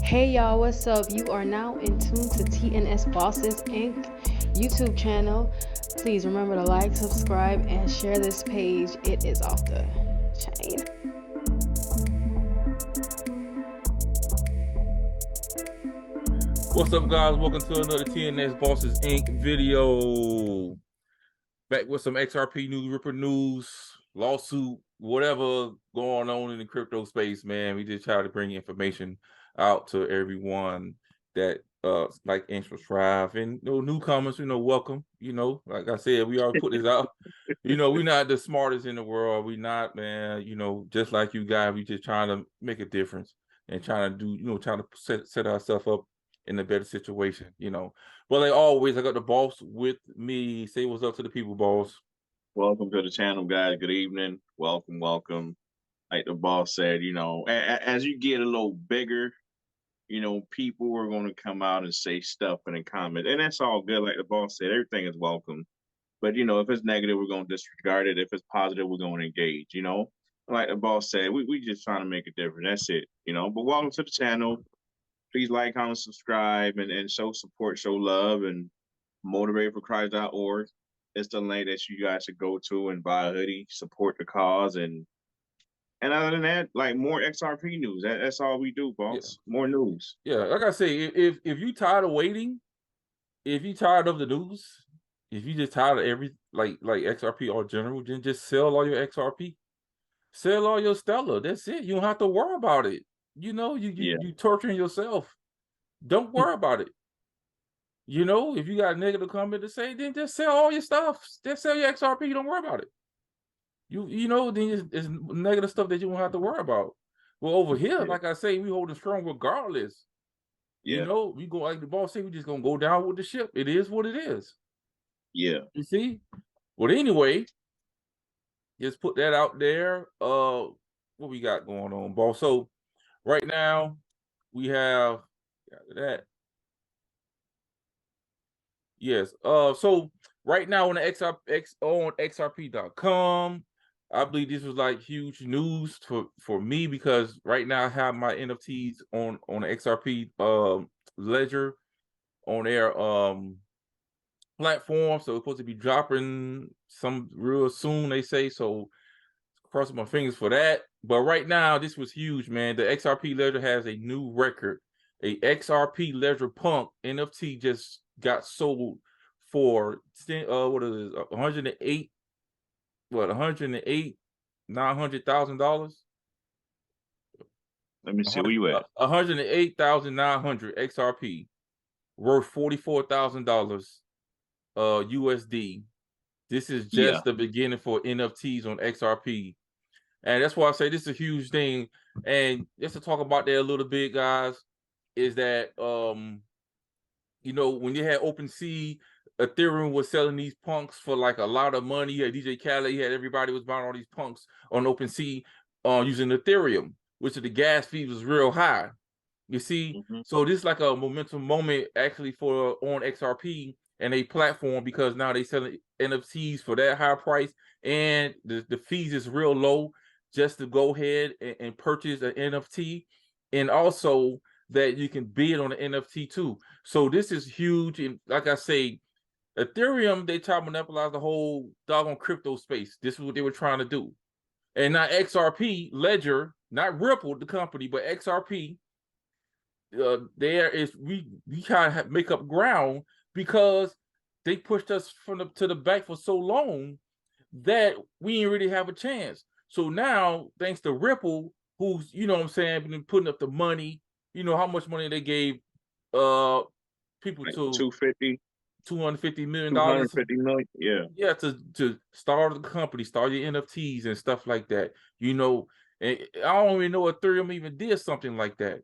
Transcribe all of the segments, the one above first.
Hey y'all, what's up? You are now in tune to TNS Bosses Inc. YouTube channel. Please remember to like, subscribe, and share this page. It is off the chain. What's up, guys? Welcome to another TNS Bosses Inc. video. Back with some XRP news, Ripper news, lawsuit, whatever going on in the crypto space, man. We just try to bring information out to everyone that like and subscribe. And newcomers, welcome. Like I said, we already put this out. We're not the smartest in the world. We not, man. Just like you guys, we just trying to make a difference and trying to do, trying to set ourselves up in a better situation. Well, like always, I got the boss with me. Say what's up to the people, boss. Welcome to the channel, guys. Good evening. Welcome, welcome. Like the boss said, as you get a little bigger, people are going to come out and say stuff in the comments, and that's all good. Like the boss said, everything is welcome. But if it's negative, we're going to disregard it. If it's positive, we're going to engage. Like the boss said, we just trying to make a difference. That's it. But welcome to the channel. Please like, comment, subscribe, and show support, show love, and motivateforchrist.org. It's the link that you guys should go to and buy a hoodie, support the cause, and other than that, like more XRP news. That's all we do, boss. Yeah. More news. Yeah, like I say, if you tired of waiting, if you tired of the news, if you just tired of every like XRP or general, then just sell all your XRP, sell all your Stellar. That's it. You don't have to worry about it. You torturing yourself. Don't worry about it. If you got a negative comment to say, then just sell all your stuff. Just sell your XRP. Don't worry about it. Then it's negative stuff that you won't have to worry about. Well, over here, like I say, we holding strong regardless. Yeah. We go like the boss say, we just gonna go down with the ship. It is what it is. Yeah. You see? Well, anyway, just put that out there. What we got going on, boss? So right now we have that. Yes. So right now on the on XRP.com, I believe this was like huge news for me because right now I have my NFTs on the XRP ledger on their platform. So it's supposed to be dropping some real soon, they say. So crossing my fingers for that. But right now, this was huge, man. The XRP ledger has a new record. A XRP ledger punk NFT just got sold for what is it, 108, what 108 $900,000. Let me see where you at. 108,900 XRP, worth $44,000 USD. This is just the beginning for NFTs on XRP. And that's why I say this is a huge thing. And just to talk about that a little bit, guys, is that when you had OpenSea, Ethereum was selling these punks for like a lot of money. You had DJ Khaled, you had everybody was buying all these punks on OpenSea using Ethereum, which the gas fee was real high. You see, so this is like a momentum moment actually for on XRP and a platform because now they selling NFTs for that high price and the fees is real low just to go ahead and purchase an NFT, and also that you can bid on an NFT too. So this is huge, and like I say, Ethereum, they try to monopolize the whole doggone crypto space. This is what they were trying to do. And now XRP, Ledger, not Ripple, the company, but XRP, there is we kind of make up ground because they pushed us to the back for so long that we didn't really have a chance. So now, thanks to Ripple, who's what I'm saying, been putting up the money, how much money they gave people like to 250 $250 million. 250 million. Yeah, to start the company, start your NFTs and stuff like that. And I don't even know Ethereum even did something like that.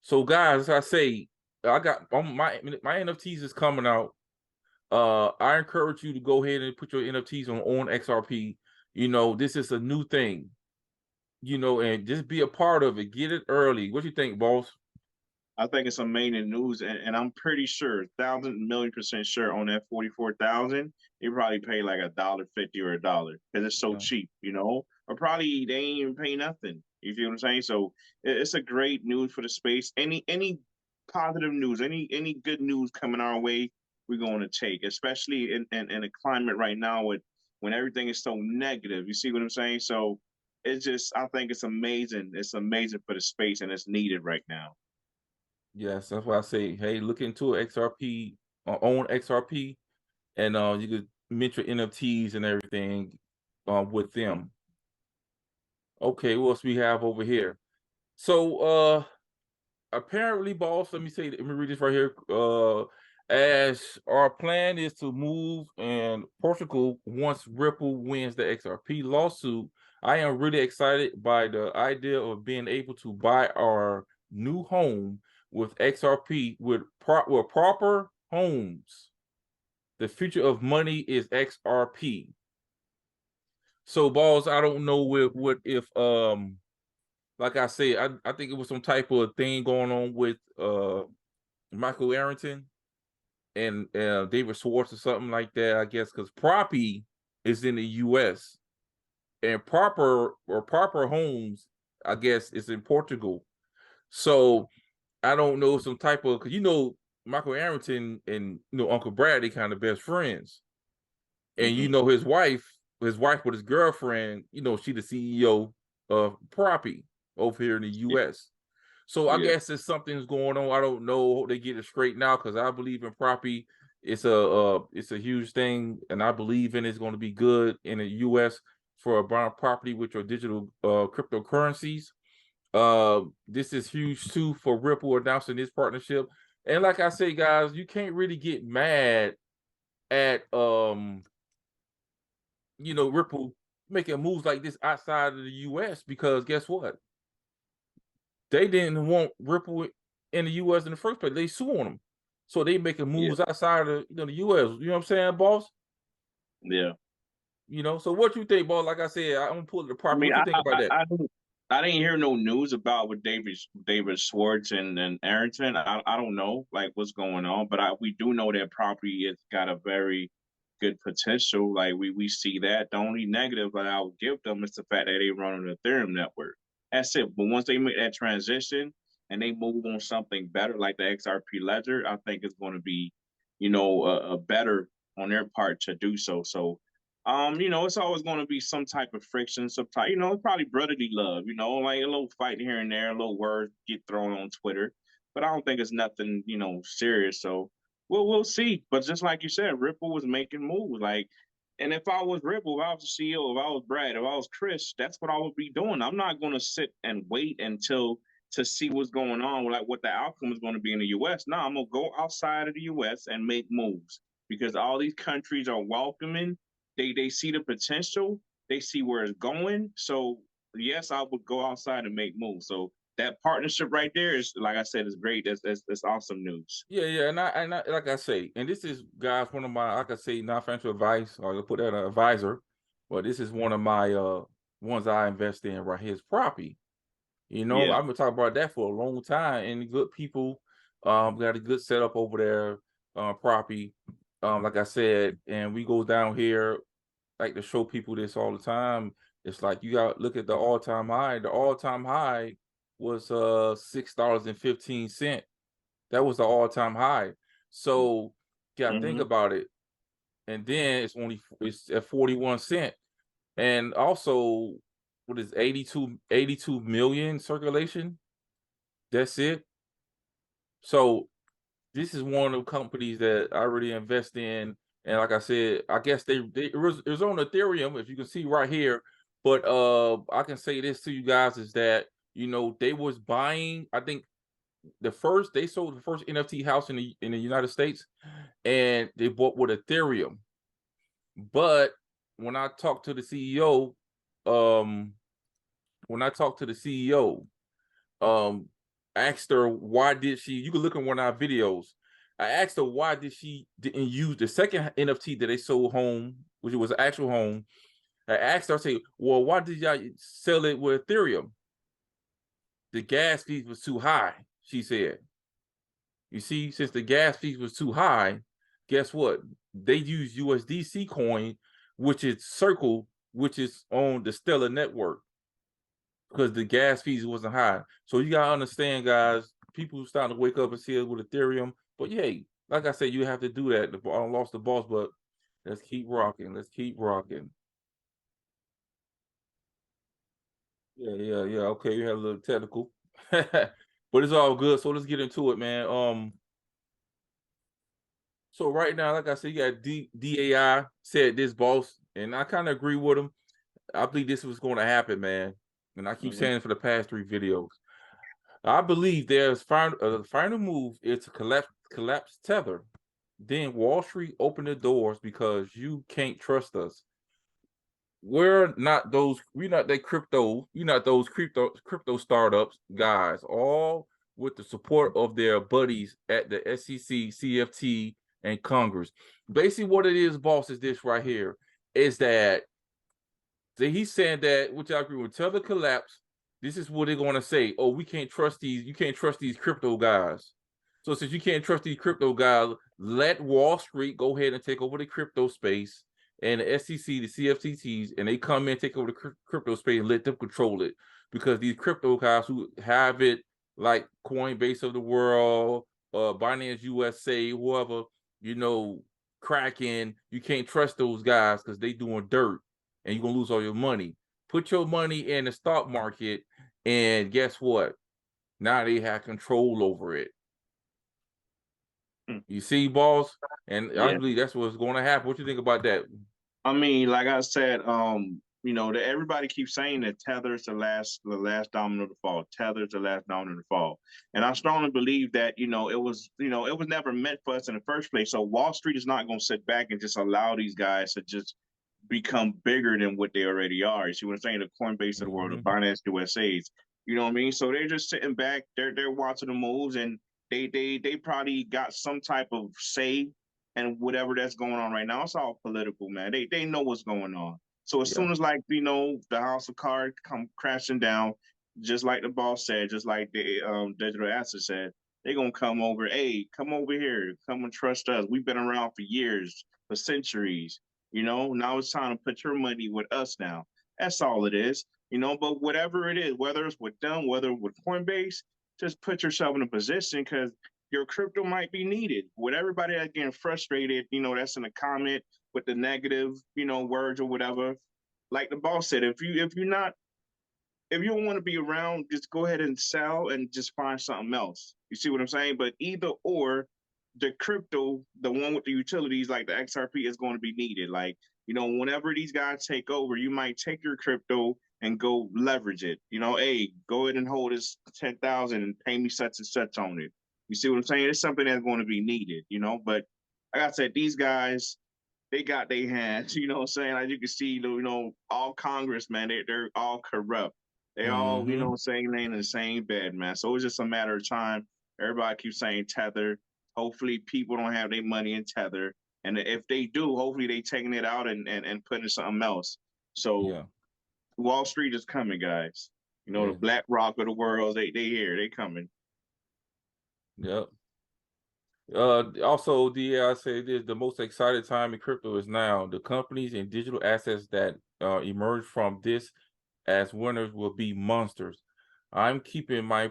So guys, as I say, I got my NFTs is coming out. I encourage you to go ahead and put your NFTs on XRP. This is a new thing. And just be a part of it. Get it early. What do you think, boss? I think it's amazing news, and I'm pretty sure, 1,000,000,000% sure on that 44,000, you probably pay like $1.50 or $1 because it's so cheap, or probably they ain't even pay nothing, You feel what I'm saying? So it's a great news for the space. Any positive news, any good news coming our way, we're going to take, especially in a climate right now with when everything is so negative. You see what I'm saying? So it's just, I think it's amazing. It's amazing for the space, and it's needed right now. Yes, that's why I say, hey, look into XRP, own XRP, and you could mention NFTs and everything with them. Okay, what else we have over here? So apparently, boss, let me read this right here. As our plan is to move in Portugal once Ripple wins the XRP lawsuit, I am really excited by the idea of being able to buy our new home with XRP with proper homes. The future of money is XRP. So, boss, I don't know what if like I said, I think it was some type of thing going on with Michael Arrington and David Schwartz or something like that, I guess, because Proppy is in the US and proper homes, I guess, is in Portugal. So I don't know, some type of, because Michael Arrington and Uncle Brad, they kind of best friends. And his wife with his girlfriend, she the CEO of Proppy over here in the US. So I guess if something's going on, I don't know. They get it straight now because I believe in Proppy. It's a huge thing, and I believe in it's going to be good in the US for buying property with your digital cryptocurrencies. This is huge too for Ripple announcing this partnership. And like I say, guys, you can't really get mad at Ripple making moves like this outside of the US because guess what? They didn't want Ripple in the US in the first place. They sued them. So they making moves outside of the US. You know what I'm saying, boss? Yeah. So what you think, boss? Like I said, I'm gonna pull it apart. What you think about that? I didn't hear no news about with David Schwartz and Arrington. I don't know like what's going on, but we do know that property has got a very good potential. Like we see that. The only negative that I would give them is the fact that they run on the Ethereum network. That's it. But once they make that transition and they move on something better like the XRP ledger, I think it's going to be, a better on their part to do so. So it's always going to be some type of friction, some type, probably brotherly love, like a little fight here and there, a little word get thrown on Twitter, but I don't think it's nothing, serious. So we'll see. But just like you said, Ripple was making moves, like, and if I was Ripple, if I was the CEO, if I was Brad, if I was Chris, that's what I would be doing. I'm not going to sit and wait until to see what's going on, like what the outcome is going to be in the U.S. No, I'm going to go outside of the U.S. and make moves because all these countries are welcoming. They see the potential. They see where it's going. So yes, I would go outside and make moves. So that partnership right there is, like I said, is great. That's awesome news. Yeah, and I like I say, and this is, guys, one of my, like I say, not financial advice, or I'll put that an advisor, but this is one of my ones I invest in right here is Proppy. I've been talking about that for a long time, and good people got a good setup over there, Proppy. Like I said, and we go down here, like to show people this all the time. It's like you got to look at the all-time high. The all-time high was $6.15. That was the all-time high. So you gotta think about it. And then it's at 41 cents. And also, what is 82 million circulation? That's it. So this is one of the companies that I really invest in. And like I said, I guess it was on Ethereum, if you can see right here. But I can say this to you guys is that they was buying, I think they sold the first NFT house in the United States, and they bought with Ethereum. But when I talked to the CEO, asked her why did she, you can look at one of our videos. I asked her why didn't use the second NFT that they sold home, which was an actual home. I asked her, I say, well, why did y'all sell it with Ethereum? The gas fees was too high, she said. You see, since the gas fees was too high, guess what? They use USDC coin, which is Circle, which is on the Stellar network. because the gas fees wasn't high. So you gotta understand, guys, people starting to wake up and see it with Ethereum. But yeah, like I said, you have to do that. I lost the boss, but let's keep rocking. Let's keep rocking. Yeah. Okay, you have a little technical. But it's all good. So let's get into it, man. So right now, like I said, you got DAI said this, boss, and I kind of agree with him. I believe this was going to happen, man. And I keep saying it for the past 3 videos. I believe there's final move is to collapse Tether. Then Wall Street open the doors because you can't trust us. We're not that crypto, you're not those crypto startups guys, all with the support of their buddies at the SEC, CFT, and Congress. Basically, what it is, boss, is this right here, is that he's saying that, which I agree with, Tether collapse. This is what they're going to say. Oh, we can't trust these. You can't trust these crypto guys. So since you can't trust these crypto guys, let Wall Street go ahead and take over the crypto space, and the SEC, the CFTCs, and they come in, take over the crypto space, and let them control it. Because these crypto guys who have it, like Coinbase of the world, Binance USA, whoever, Kraken, you can't trust those guys because they doing dirt, and you're gonna lose all your money. Put your money in the stock market, and guess what? Now they have control over it. You see, boss? And I believe that's what's going to happen. What you think about that? I mean, like I said, that everybody keeps saying that Tether's the last domino to fall. Tether's the last domino to fall. And I strongly believe that, it was never meant for us in the first place. So Wall Street is not going to sit back and just allow these guys to just become bigger than what they already are. You see what I'm saying? The Coinbase of the world, the Binance USA's, you know what I mean? So they're just sitting back, they're watching the moves, and they probably got some type of say and whatever that's going on right now. It's all political, man. They know what's going on. So as soon as the house of cards come crashing down, just like the boss said, just like the digital asset said, they're gonna come over. Hey, come over here, come and trust us. We've been around for years, for centuries. Now it's time to put your money with us now. That's all it is. But whatever it is, whether it's with them, whether with Coinbase, just put yourself in a position because your crypto might be needed. With everybody that's getting frustrated, that's in the comment with the negative, words or whatever. Like the boss said, if you don't want to be around, just go ahead and sell and just find something else. You see what I'm saying? But either or, the crypto, the one with the utilities like the XRP, is going to be needed. Like, whenever these guys take over, you might take your crypto and go leverage it. Hey, go ahead and hold this 10,000 and pay me such and such on it. You see what I'm saying? It's something that's going to be needed, But like I said, these guys, they got their hands, you know what I'm saying? As you can see, all Congress, man, they're all corrupt. They all, saying they in the same bed, man. So it's just a matter of time. Everybody keeps saying Tether. Hopefully people don't have their money in Tether. And if they do, hopefully they taking it out and putting something else. So Wall Street is coming, guys. The BlackRock of the world, they here, they coming. Yep. Also, I say this: the most exciting time in crypto is now. The companies and digital assets that emerge from this as winners will be monsters. I'm keeping my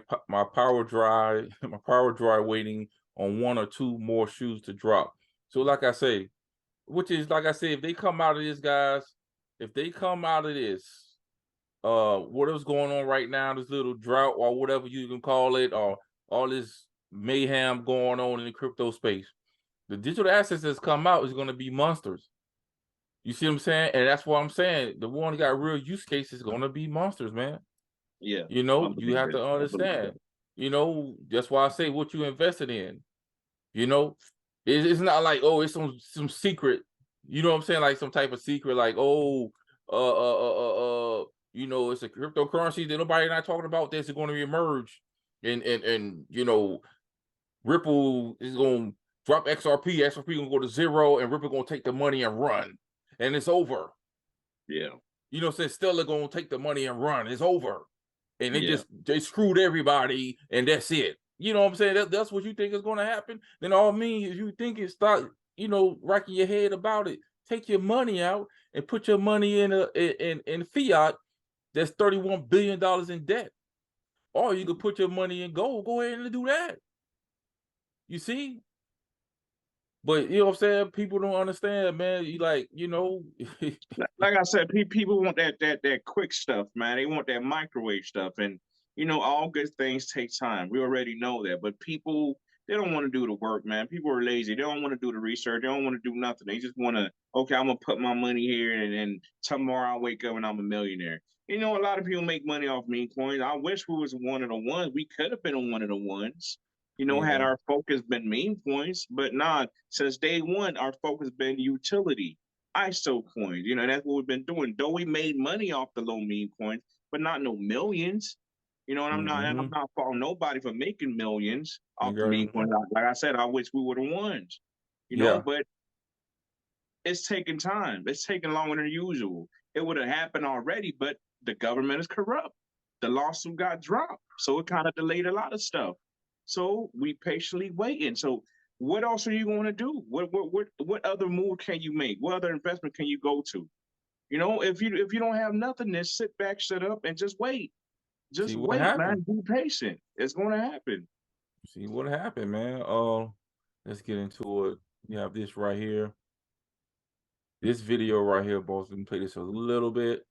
power drive waiting on 1 or 2 more shoes to drop. So, like I say, if they come out of this, guys, what is going on right now, this little drought or whatever you can call it, or all this mayhem going on in the crypto space, the digital assets that's come out is going to be monsters. You see what I'm saying? And that's what I'm saying. The one that got real use cases is going to be monsters, man. Yeah. You have to understand. That's why I say what you invested in. It's not like, oh, it's some secret. You know what I'm saying? Like some type of secret, like, oh, it's a cryptocurrency that nobody not talking about. This is going to emerge, and Ripple is going to drop XRP. XRP going to go to 0, and Ripple going to take the money and run, and it's over. Yeah. Stellar going to take the money and run. It's over, and they screwed everybody, and that's it. You know what I'm saying? That's what you think is going to happen. Then all means, if you think it, start racking your head about it. Take your money out and put your money in fiat, That's $31 billion in debt. Or you could put your money in gold. Go ahead and do that. You see? But you know what I'm saying? People don't understand, man. You like, you know. Like I said, people want that quick stuff, man. They want that microwave stuff, and all good things take time. We already know that, but people, they don't want to do the work, man. People are lazy. They don't want to do the research. They don't want to do nothing. They just want to, okay, I'm gonna put my money here, and then tomorrow I wake up and I'm a millionaire. A lot of people make money off meme coins. I wish we was one of the ones. We could have been one of the ones. Had Yeah. our focus been meme coins, but nah. Since day one, our focus been utility. ISO coins. That's what we've been doing. Though we made money off the low meme coins, but not no millions. And I'm Mm-hmm. not faulting nobody for making millions off the meme Mm-hmm. coins. Like I said, I wish we were the ones. Yeah. But it's taking time. It's taking longer than usual. It would have happened already, but the government is corrupt. The lawsuit got dropped, so it kind of delayed a lot of stuff. So we patiently waiting. So what else are you going to do? What other move can you make? What other investment can you go to? If you don't have nothing, then sit back, shut up, and just wait. See Just what wait, happened. man. Be patient. It's going to happen. See what happened, man. Let's get into it. You have this right here. This video right here, boss. Let me play this a little bit.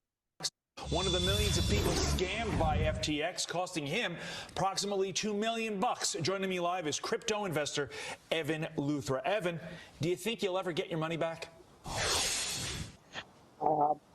One of the millions of people scammed by FTX, costing him approximately $2 million. Joining me live is crypto investor Evan Luthra. Evan, do you think you'll ever get your money back?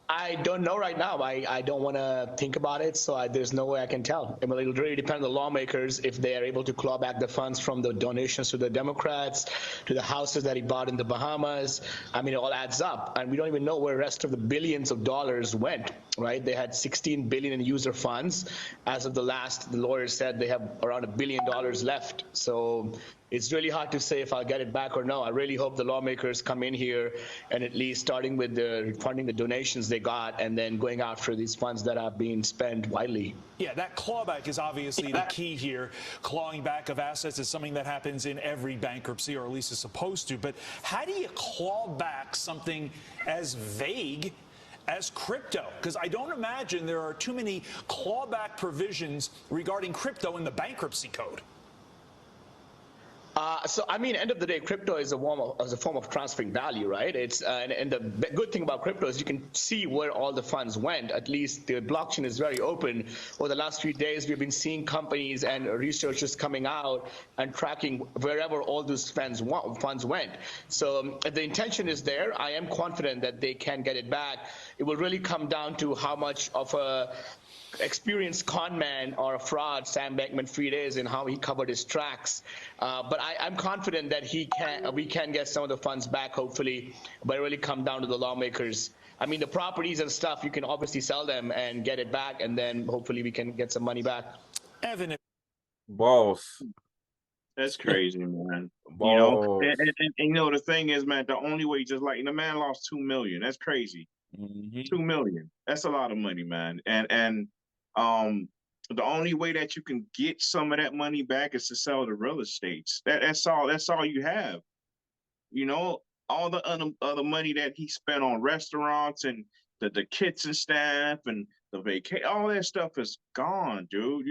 I don't know right now. I don't want to think about it, so there's no way I can tell. I mean, it'll really depend on the lawmakers if they are able to claw back the funds from the donations to the Democrats, to the houses that he bought in the Bahamas. I mean, it all adds up, and we don't even know where the rest of the billions of dollars went, right? They had 16 billion in user funds. As of the lawyers said they have around $1 billion left. So it's really hard to say if I'll get it back or no. I really hope the lawmakers come in here and at least starting with funding the donations they got and then going after these funds that have been spent widely. Yeah, that clawback is obviously the key here. Clawing back of assets is something that happens in every bankruptcy, or at least is supposed to. But how do you claw back something as vague as crypto? Because I don't imagine there are too many clawback provisions regarding crypto in the bankruptcy code. So I mean, end of the day, crypto is a form of transferring value, right? It's and the good thing about crypto is you can see where all the funds went. At least the blockchain is very open. Over the last few days, we've been seeing companies and researchers coming out and tracking wherever all those funds went. So if the intention is there, I am confident that they can get it back. It will really come down to how much of a experienced con man or a fraud Sam Bankman-Fried is and how he covered his tracks. But I'm confident that we can get some of the funds back, hopefully, but it really come down to the lawmakers. I mean, the properties and stuff, you can obviously sell them and get it back, and then hopefully we can get some money back. Evan. Boss. That's crazy, man. Boss. And the thing is, man, the only way, just like the man lost $2 million. That's crazy. $2 million. That's a lot of money, man. And the only way that you can get some of that money back is to sell the real estates. That's all you have. All the other money that he spent on restaurants and the kitchen staff and the vacation, all that stuff is gone, dude.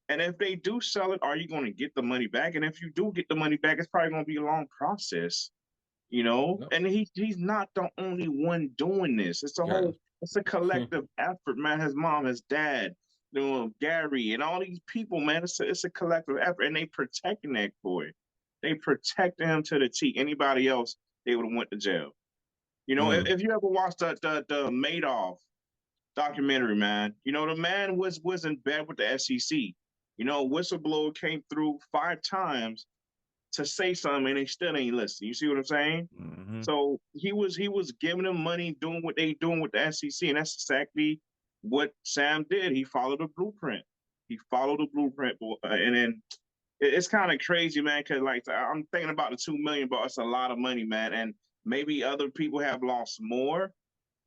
And if they do sell it, are you going to get the money back? And if you do get the money back, it's probably going to be a long process. And he's not the only one doing this. It's a collective effort, man. His mom, his dad, Gary, and all these people, man. It's a collective effort, and they protecting that boy. They protect him to the T. Anybody else, they would have went to jail. If you ever watched the Madoff documentary, man, the man was in bed with the SEC. Whistleblower came through 5 times to say something, and they still ain't listening. You see what I'm saying? Mm-hmm. So he was giving them money, doing what they doing with the SEC, and that's exactly what Sam did. He followed the blueprint. And then it's kind of crazy, man, because like I'm thinking about the $2 million, but it's a lot of money, man, and maybe other people have lost more,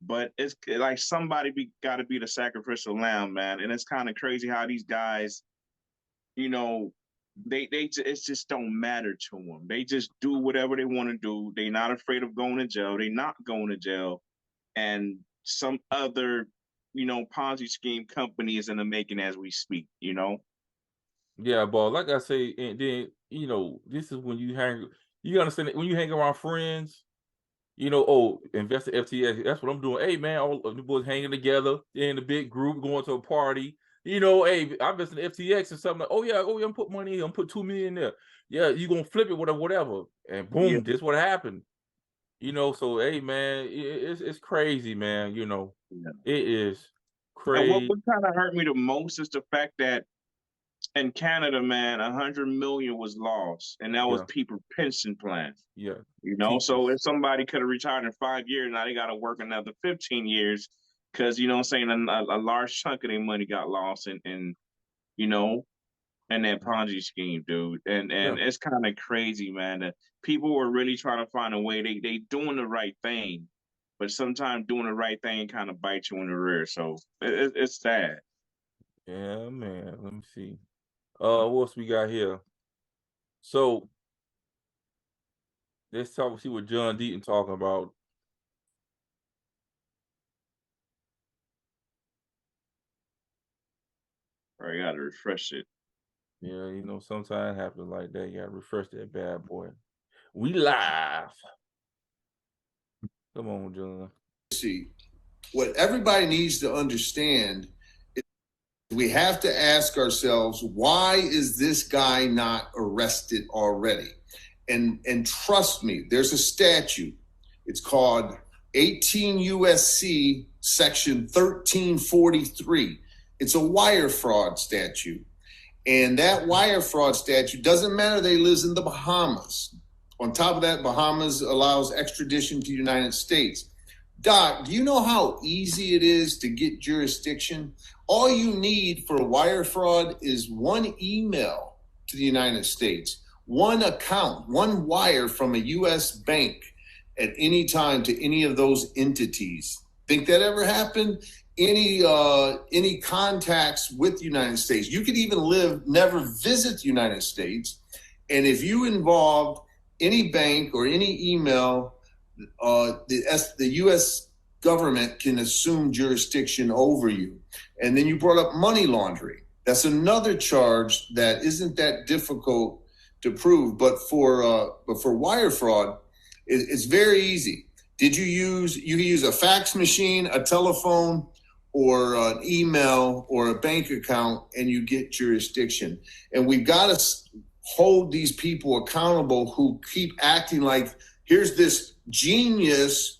but it's like somebody got to be the sacrificial lamb, man, and it's kind of crazy how these guys, it just don't matter to them. They just do whatever they want to do. They're not afraid of going to jail. They're not going to jail. And some other, Ponzi scheme company is in the making as we speak. Yeah, but like I say, and then this is when you understand that when you hang around friends, invest in FTX. That's what I'm doing. Hey man, all of the boys hanging together in a big group, going to a party. Hey, I invest in FTX and something like, oh yeah, I'm put money in, I'm put $2 million there. Yeah, you gonna flip it, whatever. And boom, Yeah. this what happened. So hey man, it's crazy, man. Yeah. It is And crazy. what kind of hurt me the most is the fact that in Canada, man, 100 million was lost, and that was Yeah. people pension plans. Yeah. So Teachers. if somebody could have retired in 5 years, now they got to work another 15 years because a large chunk of their money got lost in that Ponzi scheme, dude. And Yeah. it's kind of crazy, man. That people were really trying to find a way. They doing the right thing, but sometimes doing the right thing kind of bites you in the rear. So it's sad. Yeah, man. Let me see. What else we got here? So let's see what John Deaton talking about. Or you got to refresh it. Yeah, sometimes it happens like that. You gotta refresh that bad boy. We live. Come on, John. See, what everybody needs to understand is we have to ask ourselves, why is this guy not arrested already? And trust me, there's a statute. It's called 18 USC section 1343. It's a wire fraud statute. And that wire fraud statute doesn't matter that he lives in the Bahamas. On top of that, Bahamas allows extradition to the United States. Doc, do you know how easy it is to get jurisdiction? All you need for wire fraud is one email to the United States, one account, one wire from a U.S. bank at any time to any of those entities. Think that ever happened? Any contacts with the United States? You could even never visit the United States. And if you involved any bank or any email, the U.S. government can assume jurisdiction over you. And then you brought up money laundering. That's another charge that isn't that difficult to prove. But for wire fraud, it's very easy. You can use a fax machine, a telephone, or an email or a bank account, and you get jurisdiction. And we've got to hold these people accountable who keep acting like here's this genius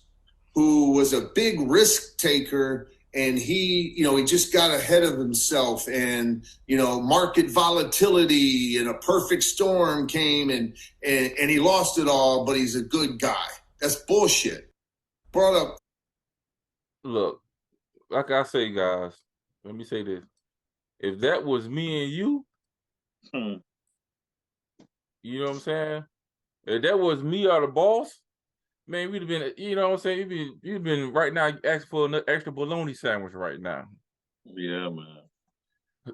who was a big risk taker, and he just got ahead of himself, and market volatility and a perfect storm came and he lost it all, but he's a good guy. That's bullshit. Brought up. Look, like I say, guys, let me say this. If that was me and you, you know what I'm saying? If that was me or the boss, man, we'd have been, you know what I'm saying? You'd been right now asking for an extra bologna sandwich right now. Yeah, man.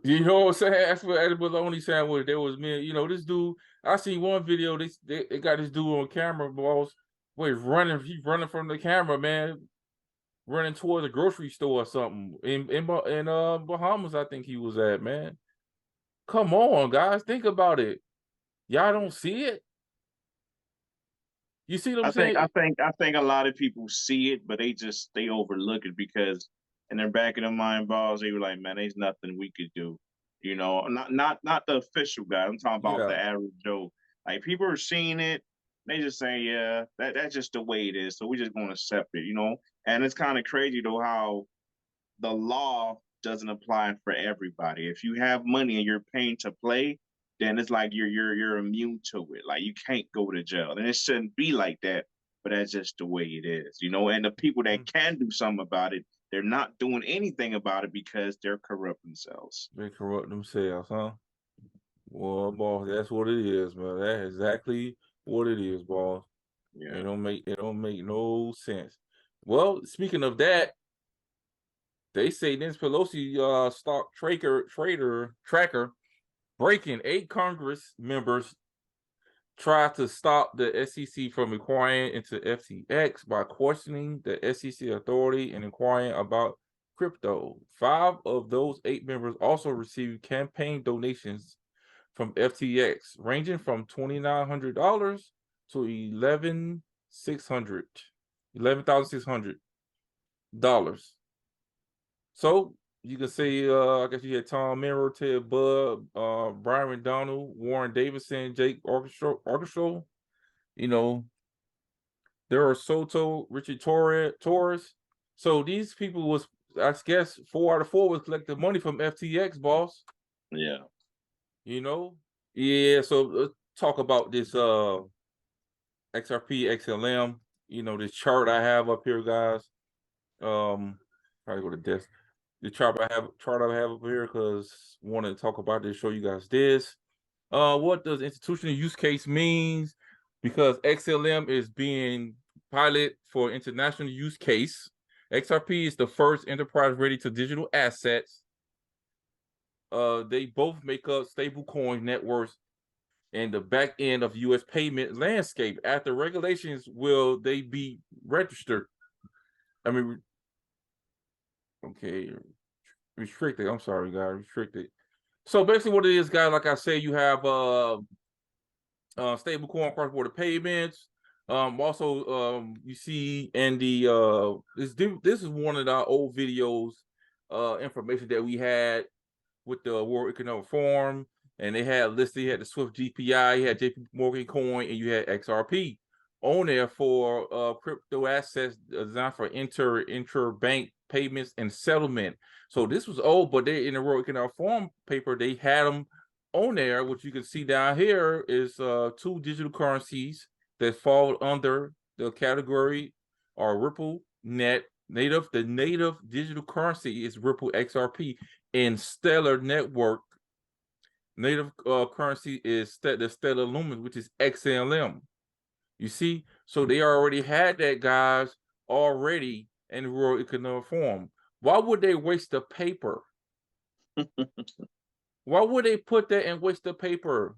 You know what I'm saying? Asking for an extra bologna sandwich. There was me, this dude. I seen one video, they got this dude on camera, boss. Boy, he's running from the camera, man. Running towards a grocery store or something in Bahamas, I think he was at, man. Come on, guys, think about it. Y'all don't see it. You see what I'm saying? I think a lot of people see it, but they overlook it because in their back of their mind balls, they were like, man, there's nothing we could do. Not the official guy. I'm talking about the average Joe. Like people are seeing it, they just say, yeah, that's just the way it is. So we're just going to accept it, And it's kind of crazy though how the law doesn't apply for everybody. If you have money and you're paying to play, then it's like you're immune to it. Like you can't go to jail, and it shouldn't be like that. But that's just the way it is, And the people that can do something about it, they're not doing anything about it because they're corrupt themselves. They corrupt themselves, huh? Well, boss, that's what it is, man. That's exactly what it is, boss. Yeah. It don't make no sense. Well, speaking of that, they say Nancy Pelosi stock tracker breaking 8 Congress members tried to stop the SEC from inquiring into FTX by questioning the SEC authority and inquiring about crypto. 5 of those 8 members also received campaign donations from FTX, ranging from $2,900 to $11,600. So you can say, I guess you had Tom Merrill, Ted Budd, Brian McDonald, Warren Davidson, Jake Orchestral. You know, there are Soto, Richard Torres. So these people was, I guess, 4 out of 4 was collecting money from FTX, boss. Yeah. You know, yeah. So let's talk about this XRP XLM. You know, this chart I have up here, guys. Probably go to desk. The chart I have up here because I want to talk about this, show you guys this. What does institutional use case means? Because XLM is being piloted for international use case. XRP is the first enterprise ready to digital assets. They both make up stablecoin networks and the back end of U.S. payment landscape. After regulations, will they be registered? I mean, okay, restricted. I'm sorry, guys, restricted. So basically, what it is, guys, like I say, you have stablecoin cross-border payments. Also, you see in the this is one of our old videos, information that we had with the World Economic Forum, and they had listed. You had the Swift GPI, you had JP Morgan Coin, and you had XRP on there for crypto assets designed for inter-bank payments and settlement. So this was old, but they in the World Economic Forum paper they had them on there. What you can see down here is 2 digital currencies that fall under the category are Ripple Net native. The native digital currency is Ripple XRP. In Stellar Network, native currency is the Stellar Lumen, which is XLM. You see, so they already had that, guys, already in the World Economic Forum. Why would they waste the paper? Why would they put that and waste the paper?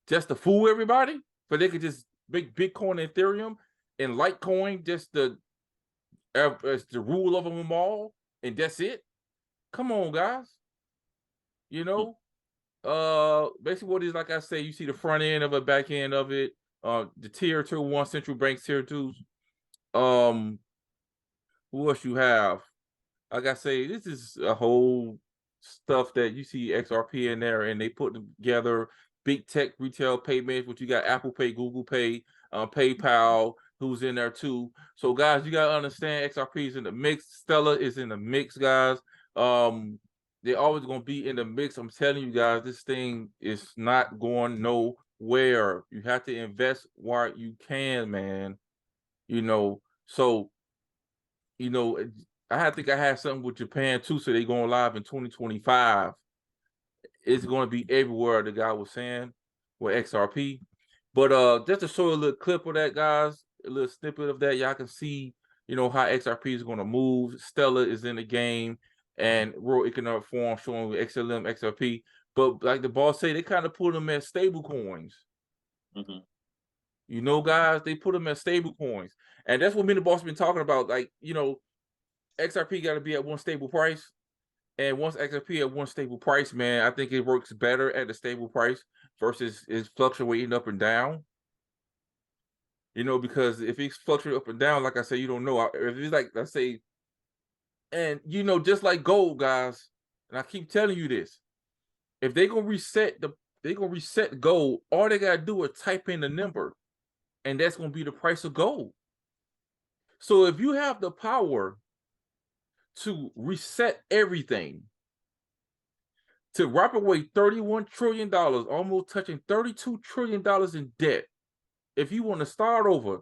Just to fool everybody? But they could just make Bitcoin and Ethereum and Litecoin just as the rule of them all, and that's it? Come on, guys. You know, basically what it is, like I say, you see the front end of it, back end of it, the tier 2, 1 central banks, tier 2s. Who else you have? Like I say, this is a whole stuff that you see XRP in there, and they put together big tech retail payments, which you got Apple Pay, Google Pay, PayPal, who's in there too. So guys, you gotta understand XRP is in the mix. Stellar is in the mix, guys. They're always gonna be in the mix. I'm telling you guys, this thing is not going nowhere. You have to invest while you can, man. You know, so you know, I think I had something with Japan too, so they're going live in 2025. It's going to be everywhere, the guy was saying, with XRP. But just to show you a little clip of that, guys, a little snippet of that, y'all can see, you know, how XRP is going to move. Stellar is in the game, and World Economic Forum showing XLM, XRP. But like the boss say, they kind of put them as stable coins. Mm-hmm. You know, guys, they put them as stable coins. And that's what me and the boss been talking about. Like, you know, XRP got to be at one stable price. And once XRP at one stable price, man, I think it works better at a stable price versus it's fluctuating up and down. You know, because if it's fluctuating up and down, like I said, you don't know. If it's like, let's say, and you know, just like gold, guys, and I keep telling you this, if they're gonna reset gold, all they gotta do is type in the number, and that's gonna be the price of gold. So if you have the power to reset everything, to wipe away $31 trillion, almost touching $32 trillion in debt, if you want to start over,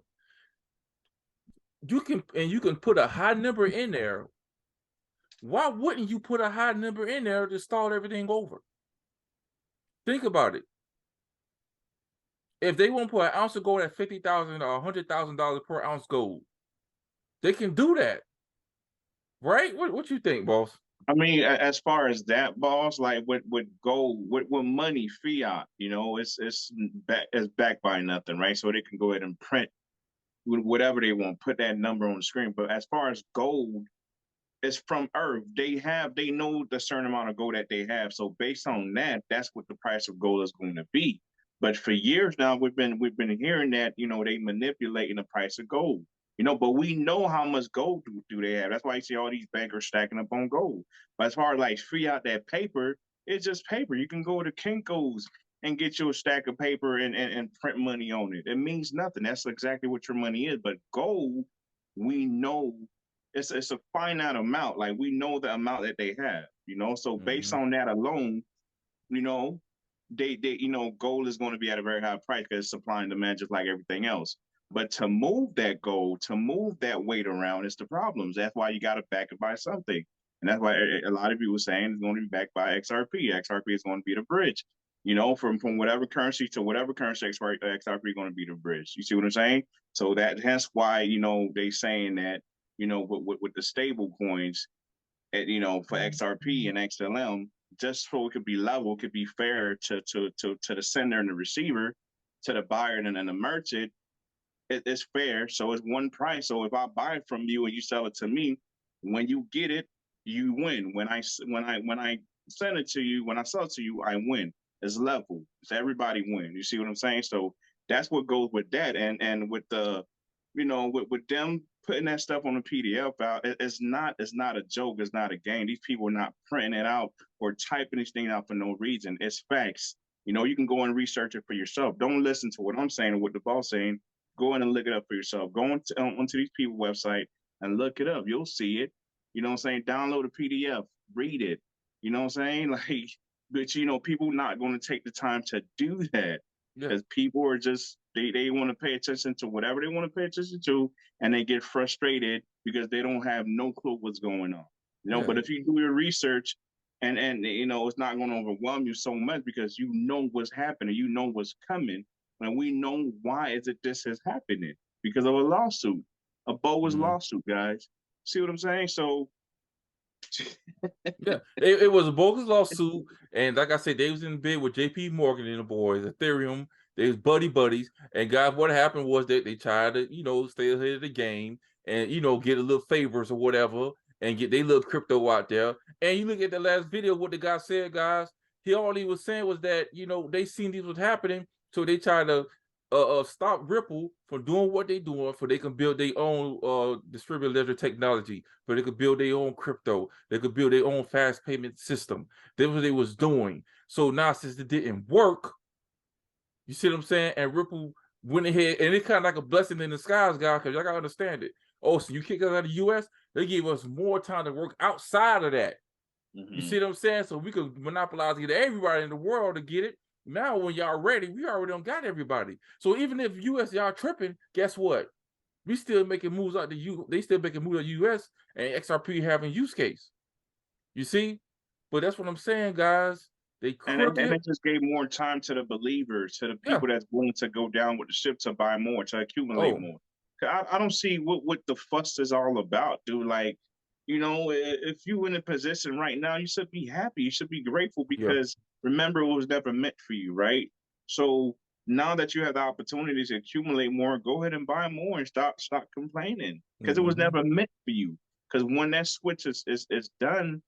you can put a high number in there. Why wouldn't you put a high number in there to start everything over? Think about it. If they want to put an ounce of gold at $50,000 or $100,000 per ounce gold, they can do that, right? What you think, boss? I mean, as far as that, boss, like with gold, with money, fiat, you know, it's backed by nothing, right? So they can go ahead and print whatever they want, put that number on the screen. But as far as gold, it's from Earth. They know the certain amount of gold that they have. So based on that, that's what the price of gold is going to be. But for years now, we've been hearing that, they manipulating the price of gold. But we know how much gold do they have. That's why you see all these bankers stacking up on gold. But as far as like free out that paper, it's just paper. You can go to Kinko's and get you a stack of paper and print money on it. It means nothing. That's exactly what your money is. But gold, we know it's a finite amount. Like we know the amount that they have, So based on that alone, you know, gold is going to be at a very high price because it's supply and demand just like everything else. But to move that gold, to move that weight around is the problems. That's why you got to back it by something. And that's why a lot of people are saying it's going to be backed by XRP. XRP is going to be the bridge, from whatever currency to whatever currency, XRP is going to be the bridge. You see what I'm saying? So hence why, they saying that, with the stable coins, for XRP and XLM, just so it could be level, could be fair to the sender and the receiver, to the buyer and the merchant. It's fair. So it's one price. So if I buy it from you and you sell it to me, when you get it, you win. When I send it to you, when I sell it to you, I win. It's level. It's everybody win. You see what I'm saying? So that's what goes with that. And with the, with them putting that stuff on the PDF out, it's not a joke. It's not a game. These people are not printing it out or typing these things out for no reason. It's facts. You can go and research it for yourself. Don't listen to what I'm saying or what the boss saying. Go in and look it up for yourself. Go onto these people website and look it up. You'll see it. You know what I'm saying? Download a PDF, read it. You know what I'm saying? Like, but people not going to take the time to do that because people are just they want to pay attention to whatever they want to pay attention to, and they get frustrated because they don't have no clue what's going on. But if you do your research and it's not going to overwhelm you so much because you know what's happening, you know what's coming. And we know why is it this is happening because of a lawsuit, a bogus lawsuit, guys. See what I'm saying? So it was a bogus lawsuit, and like I said, they was in bed with JP Morgan and the boys, Ethereum. They was buddies, and guys, what happened was that they tried to stay ahead of the game and get a little favors or whatever and get their little crypto out there. And you look at the last video, what the guy said, guys, all he was saying was that they seen this was happening. So they try to stop Ripple from doing what they're doing, for they can build their own distributed ledger technology, for they could build their own crypto, they could build their own fast payment system. That's what they was doing. So now since it didn't work, you see what I'm saying? And Ripple went ahead, and it's kind of like a blessing in disguise, guys, because y'all gotta understand it. Oh, so you kick us out of the US, they gave us more time to work outside of that. You see what I'm saying? So we could monopolize, get everybody in the world to get it. Now, when y'all ready, we already don't got everybody. So even if US y'all tripping, guess what? We still making moves out the U. They still making moves out the US, and XRP having use case. You see, but that's what I'm saying, guys. They and it just gave more time to the believers, to the people that's willing to go down with the ship to buy more, to accumulate more. I don't see what the fuss is all about, dude. Like, if you in a position right now, you should be happy. You should be grateful because remember, it was never meant for you, right? So now that you have the opportunity to accumulate more, go ahead and buy more and stop complaining because it was never meant for you. Because when that switch is done,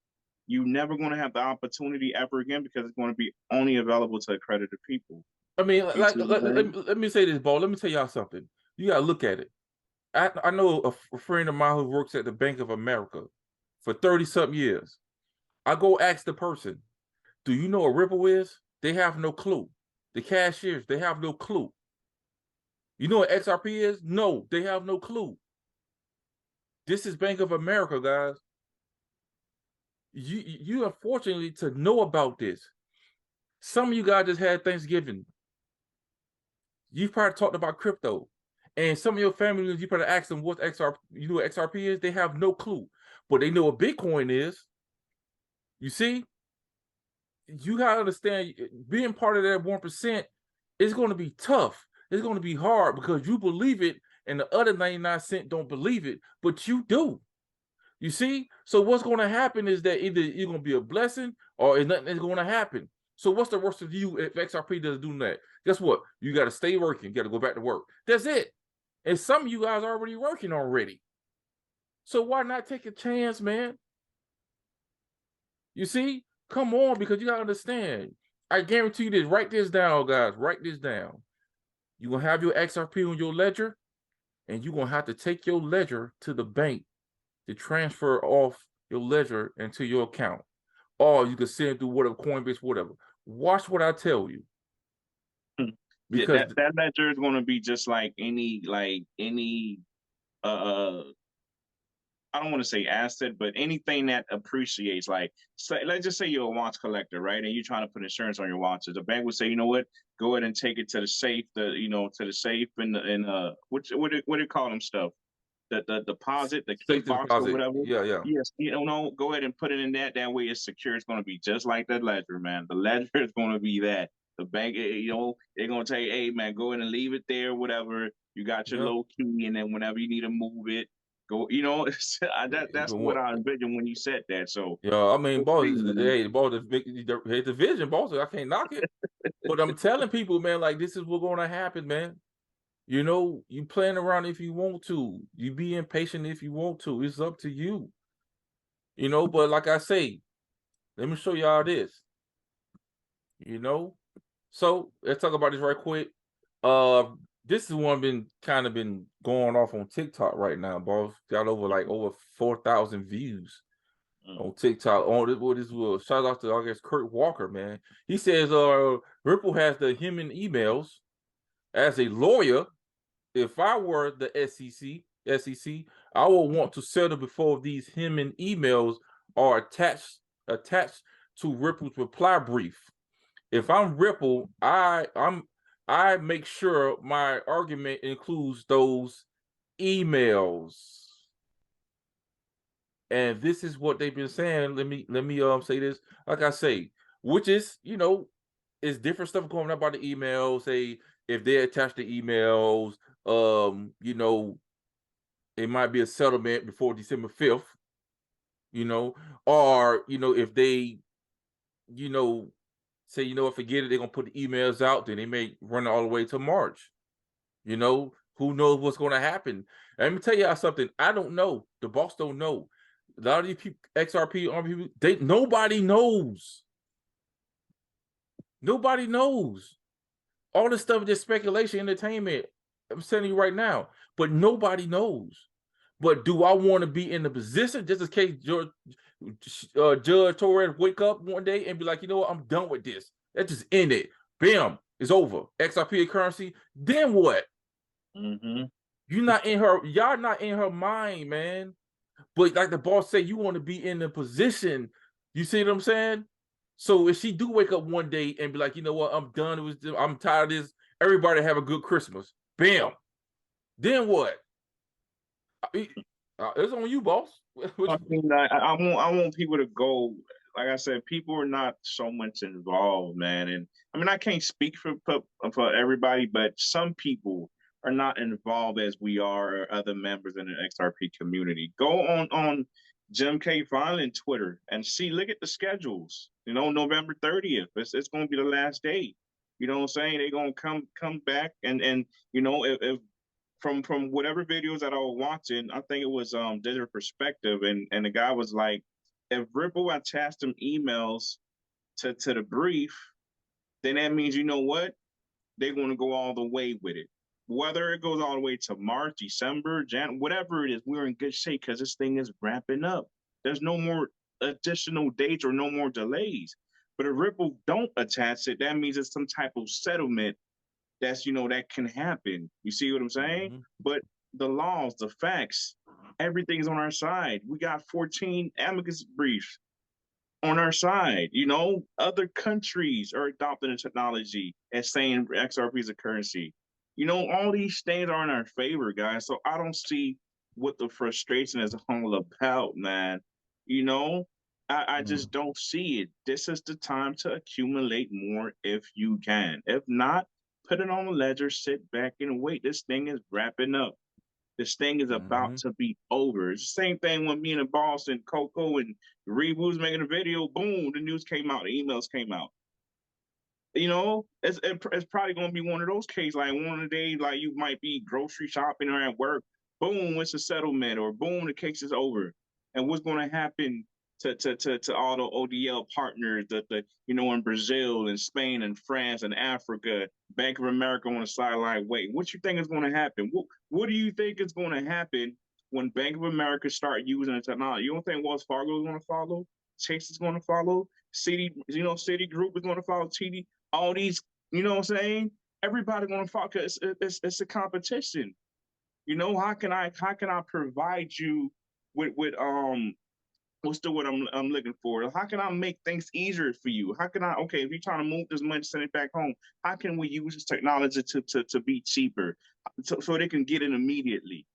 you're never going to have the opportunity ever again because it's going to be only available to accredited people. I mean, let me say this, Bo. Let me tell y'all something. You got to look at it. I know a friend of mine who works at the Bank of America for 30-something years. I go ask the person, do you know what Ripple is? They have no clue. The cashiers, they have no clue. You know what XRP is? No, they have no clue. This is Bank of America, guys. You unfortunately to know about this. Some of you guys just had Thanksgiving. You've probably talked about crypto. And some of your family members, you probably ask them what XRP, you know what XRP is? They have no clue. But they know what Bitcoin is. You see? You gotta understand, being part of that 1% is going to be tough. It's going to be hard because you believe it and the other 99% don't believe it, but you do. You see? So what's going to happen is that either you're going to be a blessing or nothing is going to happen. So what's the worst of you if XRP doesn't do that? Guess what? You got to stay working. You got to go back to work. That's it. And some of you guys are already working already. So why not take a chance, man? You see? Come on, because you gotta understand. I guarantee you this. Write this down, guys. Write this down. You're gonna have your XRP on your ledger, and you're gonna have to take your ledger to the bank to transfer off your ledger into your account. Or you can send through whatever Coinbase, whatever. Watch what I tell you. Because that ledger is going to be just like any I don't want to say asset, but anything that appreciates. Like, say, let's just say you're a watch collector, right? And you're trying to put insurance on your watches. The bank would say, you know what, go ahead and take it to the safe. To the safe and what do you call them stuff? The deposit, the key safe box or deposit. whatever. Yeah. Yes, no, go ahead and put it in that. That way, it's secure. It's going to be just like that ledger, man. The ledger is going to be that. The bank, they're going to tell you, hey, man, go ahead and leave it there, whatever. You got your low key, and then whenever you need to move it, go. That's what I envisioned when you said that. So yeah, I mean, boss, hey, boss, the vision, boss. I can't knock it, but I'm telling people, man, like this is what's going to happen, man. You playing around if you want to. You be impatient if you want to. It's up to you. But like I say, let me show y'all this. So let's talk about this right quick. This is one been going off on TikTok right now, boss. Got over 4,000 views on TikTok. Shout out to, I guess, Kurt Walker, man. He says Ripple has the human emails. As a lawyer, if I were the SEC, I would want to settle before these human emails are attached to Ripple's reply brief. If I'm Ripple, I make sure my argument includes those emails. And this is what they've been saying. Let me say this. Like I say, which is, it's different stuff going on about the emails. Say if they attach the emails, it might be a settlement before December 5th, or if they, say, forget it, they're gonna put the emails out, then they may run it all the way to March. Who knows what's gonna happen? And let me tell you something. I don't know. The boss don't know. A lot of these people, XRP, army people, nobody knows. Nobody knows. All this stuff is just speculation, entertainment. I'm telling you right now, but nobody knows. But do I want to be in the position just in case Judge Torres wake up one day and be like, you know what, I'm done with this. That's just end it. Bam, it's over. XRP currency. Then what? Mm-hmm. Y'all not in her mind, man. But like the boss said, you want to be in the position. You see what I'm saying? So if she do wake up one day and be like, you know what, I'm done. I'm tired of this. Everybody have a good Christmas. Bam. Then what? It's on you, boss. I want people to go. Like I said, people are not so much involved, man. And I mean, I can't speak for everybody, but some people are not involved as we are, or other members in the XRP community. Go on Jim K. Violent Twitter and look at the schedules. November 30th. It's going to be the last day. You know what I'm saying? They're going to come back and if from whatever videos that I was watching, I think it was Digital Perspective, and the guy was like, if Ripple attached them emails to the brief, then that means, you know what, they're going to go all the way with it. Whether it goes all the way to March, December, January, whatever it is, we're in good shape because this thing is wrapping up. There's no more additional dates or no more delays. But if Ripple don't attach it, that means it's some type of settlement that's, that can happen. You see what I'm saying? Mm-hmm. But the laws, the facts, everything's on our side. We got 14 amicus briefs on our side. Other countries are adopting the technology and saying XRP is a currency. All these things are in our favor, guys. So I don't see what the frustration is all about, man. I just don't see it. This is the time to accumulate more if you can. If not, put it on the ledger, sit back and wait. This thing is wrapping up. This thing is about to be over. It's the same thing when me and the boss and Coco and Reed was making a video. Boom, the news came out, the emails came out. It's probably going to be one of those cases, like one of the days, like you might be grocery shopping or at work. Boom, it's a settlement, or boom, the case is over. And what's going to happen to all the ODL partners that in Brazil and Spain and France and Africa, Bank of America on the sideline. Wait, what you think is going to happen? What do you think is going to happen when Bank of America start using the technology? You don't think Wells Fargo is going to follow? Chase is going to follow? Citigroup is going to follow? TD? All these, you know what I'm saying? Everybody's going to follow because it's a competition. How can I provide you with what's the word I'm looking for? How can I make things easier for you? How can if you're trying to move this money, send it back home, how can we use this technology to be cheaper so they can get it immediately?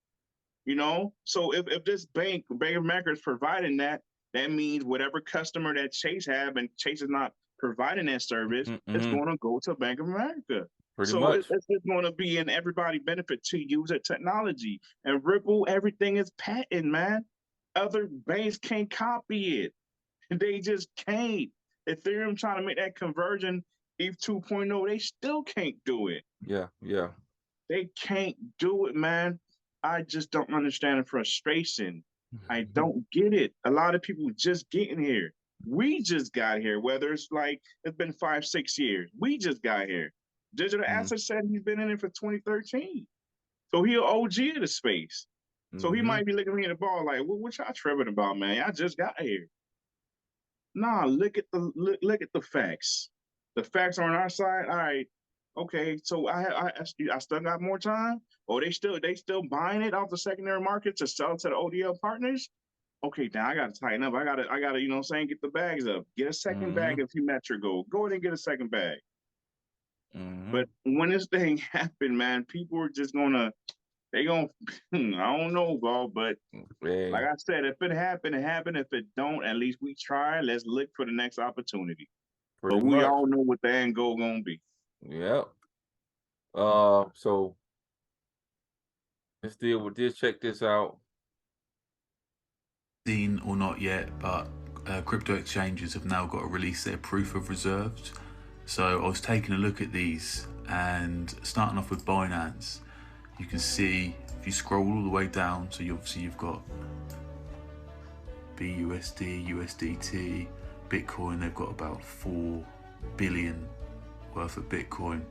So if this Bank of America is providing that means whatever customer that Chase have and Chase is not providing that service, it's going to go to Bank of America. Pretty so much. It's going to be in everybody's benefit to use that technology. And Ripple, everything is patent, man. Other banks can't copy it. They just can't. Ethereum trying to make that conversion, ETH 2.0, they still can't do it. Yeah. They can't do it, man. I just don't understand the frustration. I don't get it. A lot of people just getting here. We just got here, whether it's been 5-6 years. We just got here. Digital Asset said he's been in it for 2013. So he an OG of the space. So he might be looking at me in the ball like, what y'all tripping about, man? I just got here. Nah, look at the facts. The facts are on our side. All right, okay. So I still got more time. Or they still buying it off the secondary market to sell to the ODL partners. Okay, now I gotta tighten up. I gotta, get the bags up. Get a second bag if you met your goal. Go ahead and get a second bag. But when this thing happened, man, people are just gonna. I don't know, bro, but like I said, if it happened, it happened. If it don't, at least we try. Let's look for the next opportunity. But we all know what the end goal gonna be. Yep. So let's deal with this. Check this out. Seen or not yet, but crypto exchanges have now got to release their proof of reserves. So I was taking a look at these, and starting off with Binance, you can see if you scroll all the way down, so you've got BUSD, USDT, Bitcoin. They've got about 4 billion worth of Bitcoin.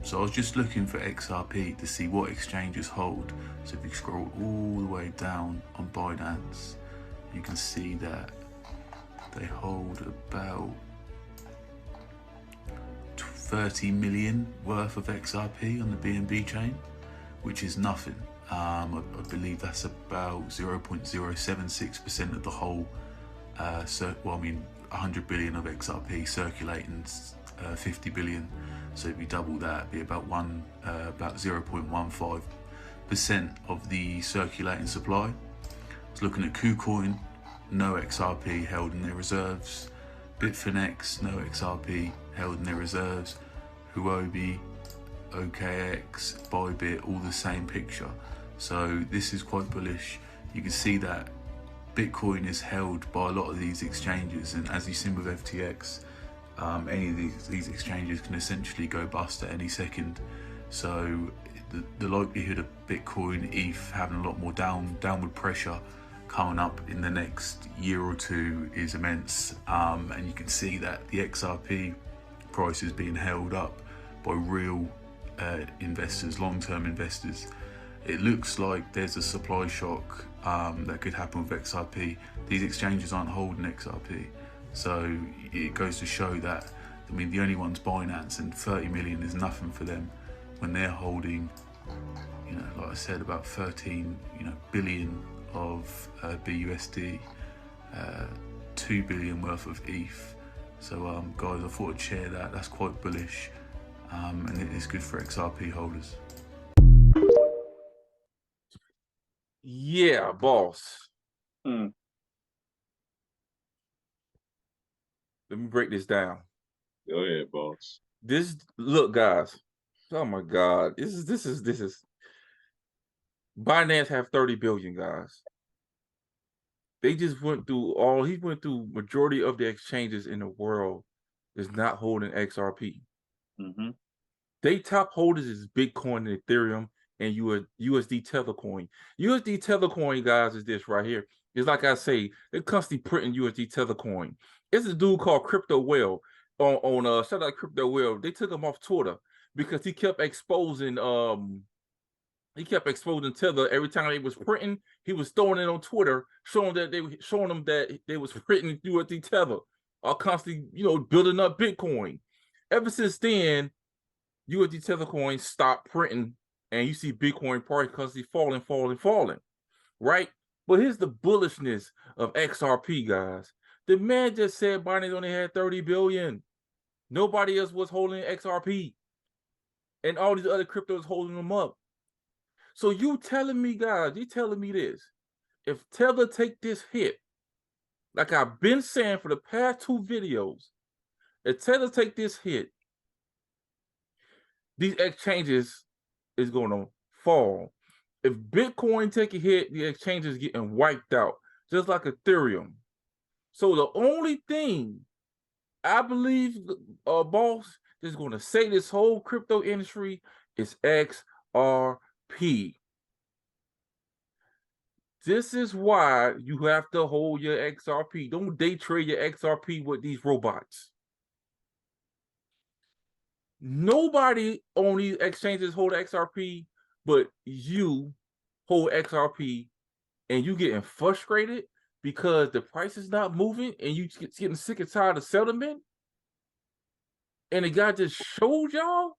So I was just looking for XRP to see what exchanges hold. So if you scroll all the way down on Binance, you can see that they hold about 30 million worth of XRP on the BNB chain, which is nothing. I believe that's about 0.076% of the whole 100 billion of XRP circulating, 50 billion. So if you double that, it'd be about 0.15% of the circulating supply. I was looking at KuCoin, no XRP held in their reserves. Bitfinex, no XRP held in their reserves. Huobi, OKX, Bybit, all the same picture. So this is quite bullish. You can see that Bitcoin is held by a lot of these exchanges, and as you've seen with FTX, any of these exchanges can essentially go bust at any second. So the likelihood of Bitcoin, ETH having a lot more downward pressure coming up in the next year or two is immense. And you can see that the XRP price is being held up by real investors, long-term investors. It looks like there's a supply shock that could happen with XRP. These exchanges aren't holding XRP, so it goes to show that, the only one's Binance, and 30 million is nothing for them when they're holding, like I said, about 13 billion of BUSD, 2 billion worth of ETH. So guys, I thought I'd share that. That's quite bullish, and it is good for XRP holders. Yeah, boss. Let me break this down. Go ahead, boss. Look, guys. Oh my God, this is. Binance have 30 billion, guys. They just went through majority of the exchanges in the world is not holding XRP. They top holders is Bitcoin and Ethereum and USD Tether coin. USD Tether coin, guys, is this right here. It's like I say, they're constantly printing USD Tether coin. It's a dude called Crypto Whale on shout out Crypto Whale. They took him off Twitter because he kept exposing Tether every time they was printing. He was throwing it on Twitter, showing them that they was printing USD Tether, constantly, building up Bitcoin. Ever since then, USD Tether coin stopped printing, and you see Bitcoin price constantly falling, right? But here's the bullishness of XRP, guys. The man just said Binance only had 30 billion. Nobody else was holding XRP, and all these other cryptos holding them up. So you telling me, guys, you telling me this: if Tether take this hit, like I've been saying for the past 2 videos, if Tether take this hit, these exchanges is going to fall. If Bitcoin take a hit, the exchange is getting wiped out, just like Ethereum. So the only thing I believe, boss, is going to save this whole crypto industry is XRP. This is why you have to hold your XRP. Don't day trade your XRP with these robots. Nobody on these exchanges hold XRP, but you hold XRP, and you getting frustrated because the price is not moving, and you getting sick and tired of settlement. And the guy just showed y'all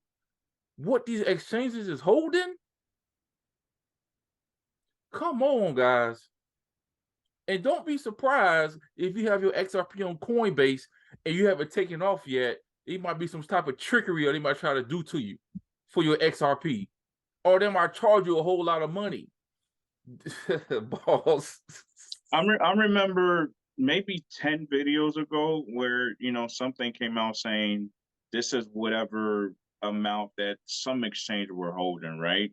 what these exchanges is holding. Come on, guys. And don't be surprised if you have your XRP on Coinbase and you haven't taken off yet. It might be some type of trickery or they might try to do to you for your XRP. Or they might charge you a whole lot of money. Boss. I remember maybe 10 videos ago where, something came out saying this is whatever amount that some exchange were holding, right?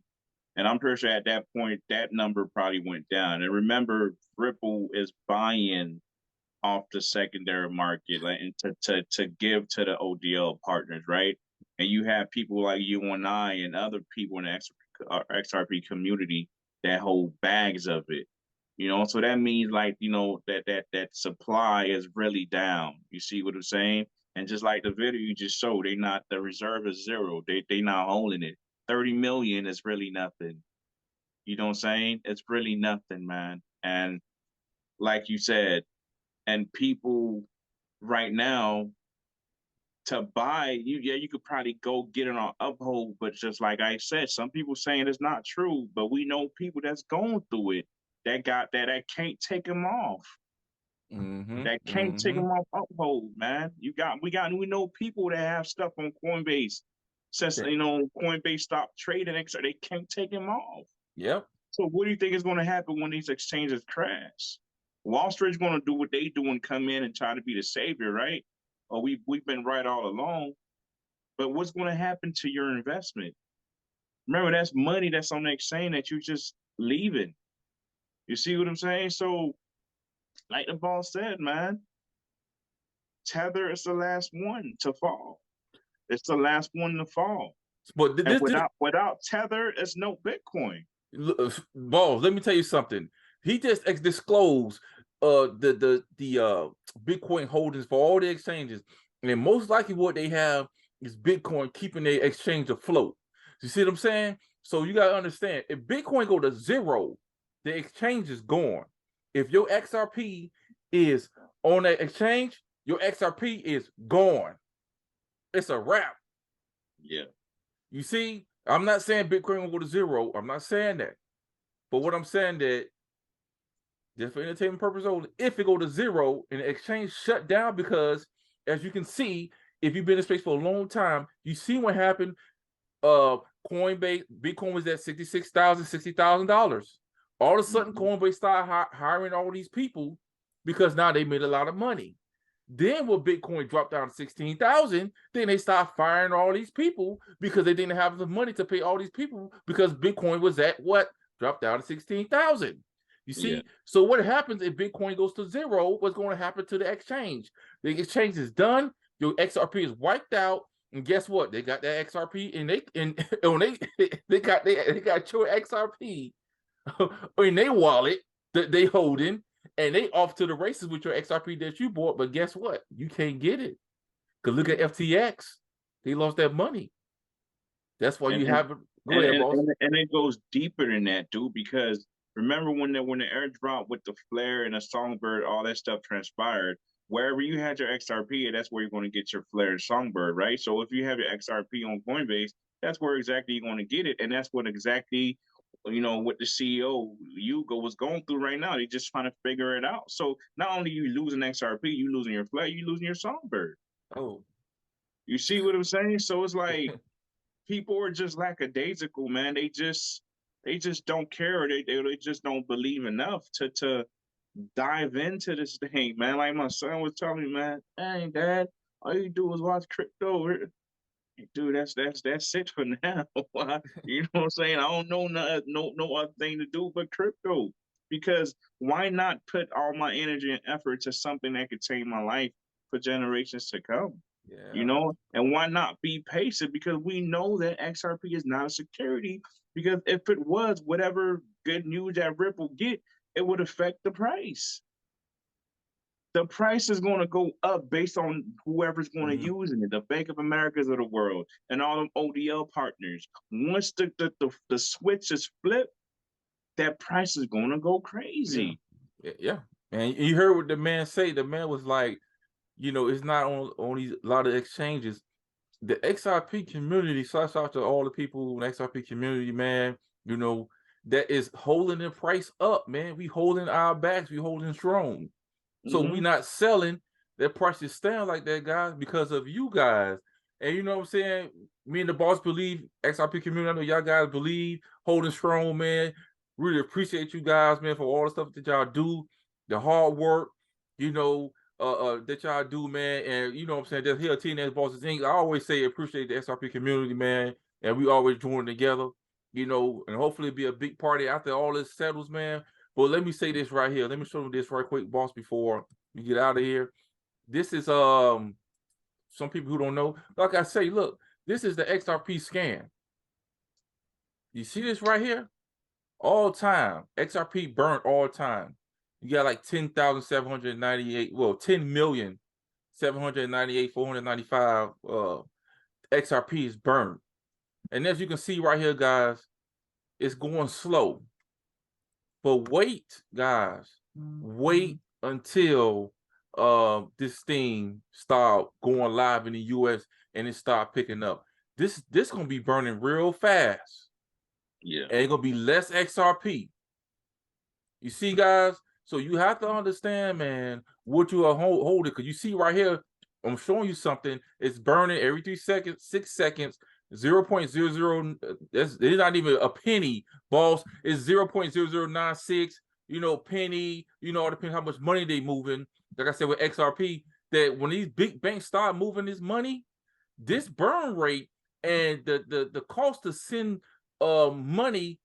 And I'm pretty sure at that point, that number probably went down. And remember, Ripple is buying off the secondary market, and to give to the ODL partners, right? And you have people like you and I and other people in the XRP community that hold bags of it. So that means that supply is really down. You see what I'm saying? And just like the video you just showed, the reserve is 0. They not holding it. 30 million is really nothing. You know what I'm saying? It's really nothing, man. And like you said, and people right now to buy, you could probably go get it on Uphold, but just like I said, some people saying it's not true, but we know people that's going through it that can't take them off. That can't take them off Uphold, man. We know people that have stuff on Coinbase since Coinbase stopped trading, they can't take them off. Yep. So what do you think is going to happen when these exchanges crash? Wall Street's going to do what they do and come in and try to be the savior, right? Or we've been right all along. But what's going to happen to your investment? Remember, that's money that's on the exchange that you just leaving. You see what I'm saying? So, like the boss said, man, Tether is the last one to fall. It's the last one to fall. But without Tether, it's no Bitcoin. Boss, let me tell you something. He just disclosed the Bitcoin holdings for all the exchanges, and most likely what they have is Bitcoin keeping their exchange afloat. You see what I'm saying? So you gotta understand, if Bitcoin go to 0, the exchange is gone. If your XRP is on that exchange, your XRP is gone. It's a wrap. Yeah. You see, I'm not saying Bitcoin will go to 0. I'm not saying that. But what I'm saying that, just for entertainment purposes only, if it go to 0 and the exchange shut down, because as you can see, if you've been in space for a long time, you see what happened. Coinbase, Bitcoin was at $66,000, $60,000. All of a sudden, Coinbase started hiring all these people because now they made a lot of money. Then when Bitcoin dropped down to 16,000, then they started firing all these people because they didn't have the money to pay all these people because Bitcoin was at what? Dropped down to 16,000. You see? Yeah. So what happens if Bitcoin goes to 0? What's going to happen to the exchange? The exchange is done. Your XRP is wiped out, And guess what? They got that XRP, and they got your XRP in their wallet that they holding, and they off to the races with your XRP that you bought. But guess what? You can't get it. Because look at FTX. They lost that money. That's why you have it. Go ahead, boss. And it goes deeper than that, dude, because remember when the airdrop with the Flare and the Songbird, all that stuff transpired, wherever you had your XRP, that's where you're going to get your Flare and Songbird, right? So if you have your XRP on Coinbase, that's where exactly you're going to get it. And that's what exactly, what the CEO, Hugo, was going through right now. They're just trying to figure it out. So not only you losing XRP, you losing your Flare, you losing your Songbird. Oh. You see what I'm saying? So it's like people are just lackadaisical, man. They just don't care. They just don't believe enough to dive into this thing, man. Like my son was telling me, man, dang, Dad, all you do is watch crypto. Dude, that's it for now. You know what I'm saying? I don't know no other thing to do but crypto. Because why not put all my energy and effort to something that could change my life for generations to come? Yeah. And why not be patient? Because we know that XRP is not a security. Because if it was, whatever good news that Ripple get, it would affect the price. The price is going to go up based on whoever's going to use it, the Bank of Americas of the world and all them ODL partners. Once the switch is flipped, that price is going to go crazy. Yeah. And you heard what the man say. The man was like, it's not on these a lot of exchanges. The XRP community, shouts out to all the people in the XRP community, man, that is holding the price up, man. We holding our backs, we holding strong. So we not selling. That price is staying like that, guys, because of you guys. And you know what I'm saying? Me and the boss believe, XRP community, I know y'all guys believe, holding strong, man. Really appreciate you guys, man, for all the stuff that y'all do, the hard work, that y'all do, man. And you know what I'm saying? Just here at TNS Bosses Inc. I always say appreciate the XRP community, man. And we always join together, and hopefully be a big party after all this settles, man. But let me say this right here. Let me show you this right quick, boss, before we get out of here. This is some people who don't know. Like I say, look, this is the XRP scan. You see this right here? All time. XRP burnt all time. You got like 10,798, well, 10,798,495 XRP is burned. And as you can see right here, guys, it's going slow. But wait, guys, wait until this thing start going live in the US and it start picking up. This gonna be burning real fast. Yeah. And it's gonna be less XRP. You see, guys? So you have to understand, man, what you are holding. Because you see right here, I'm showing you something. It's burning every 3 seconds, 6 seconds, 0.00. It's not even a penny, boss. It's 0.0096. Penny. All depends how much money they moving. Like I said with XRP, that when these big banks start moving this money, this burn rate and the cost to send money,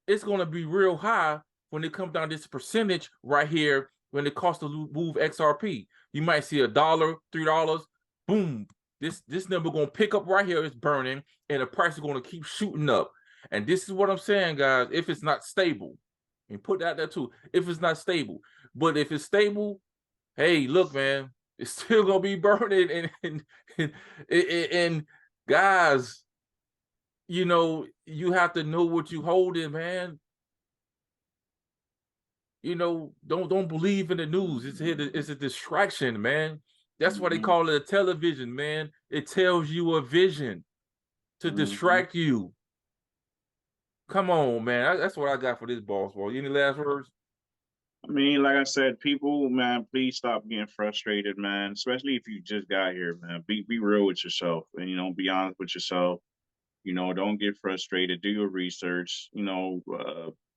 it's gonna be real high when it comes down this percentage right here. When it costs to move XRP, you might see $1, $3. Boom. This number gonna pick up right here. It's burning, and the price is gonna keep shooting up. And this is what I'm saying, guys. If it's not stable, and put that there too. If it's not stable, but if it's stable, hey, look, man, it's still gonna be burning. And guys, you have to know what you holding, man. Don't believe in the news. It's a distraction, man. That's why they call it a television, man. It tells you a vision to distract you. Come on, man. That's what I got for this, boss. Well, any last words? I mean, like I said, people, man, please stop getting frustrated, man. Especially if you just got here, man. Be real with yourself, and be honest with yourself. Don't get frustrated. Do your research. Do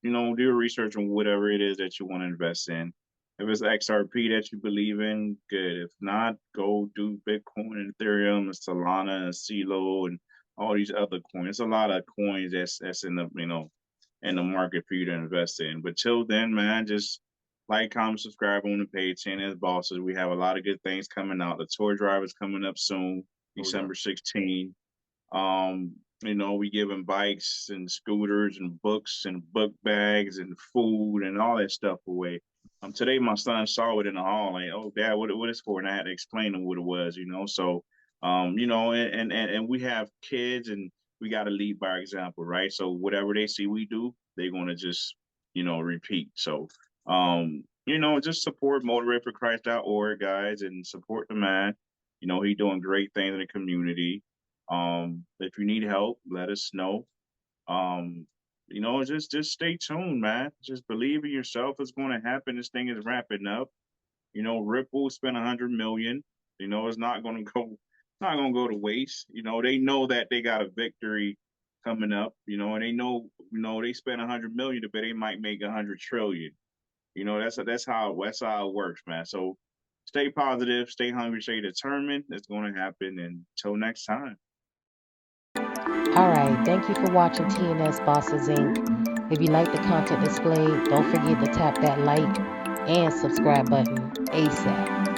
your research on whatever it is that you want to invest in. If it's XRP that you believe in, good. If not, go do Bitcoin and Ethereum and Solana and CELO and all these other coins. There's a lot of coins that's in the in the market for you to invest in. But till then, man, just like, comment, subscribe on the page. TNS Bosses. We have a lot of good things coming out. The tour drive is coming up soon. December 16. You know, we giving bikes and scooters and books and book bags and food and all that stuff away. Today my son saw it in the hall, like, oh, Dad, what is for? And I had to explain to him what it was, you know. So, you know, and we have kids, and we got to lead by example, right? So whatever they see we do, they're gonna just, you know, repeat. So, you know, just support motivateforchrist.org, guys, and support the man. You know, he's doing great things in the community. If you need help, let us know. You know, just stay tuned, man. Just believe in yourself. It's going to happen. This thing is wrapping up. You know, Ripple spent $100 million. You know, it's not going to go to waste. You know, they know that they got a victory coming up. You know, and they know, you know, they spent $100 million, but they might make $100 trillion. You know, that's how it works, man. So stay positive, stay hungry, stay determined. It's going to happen. And until next time. All right, thank you for watching TNS Bosses Inc. If you like the content displayed, don't forget to tap that like and subscribe button ASAP.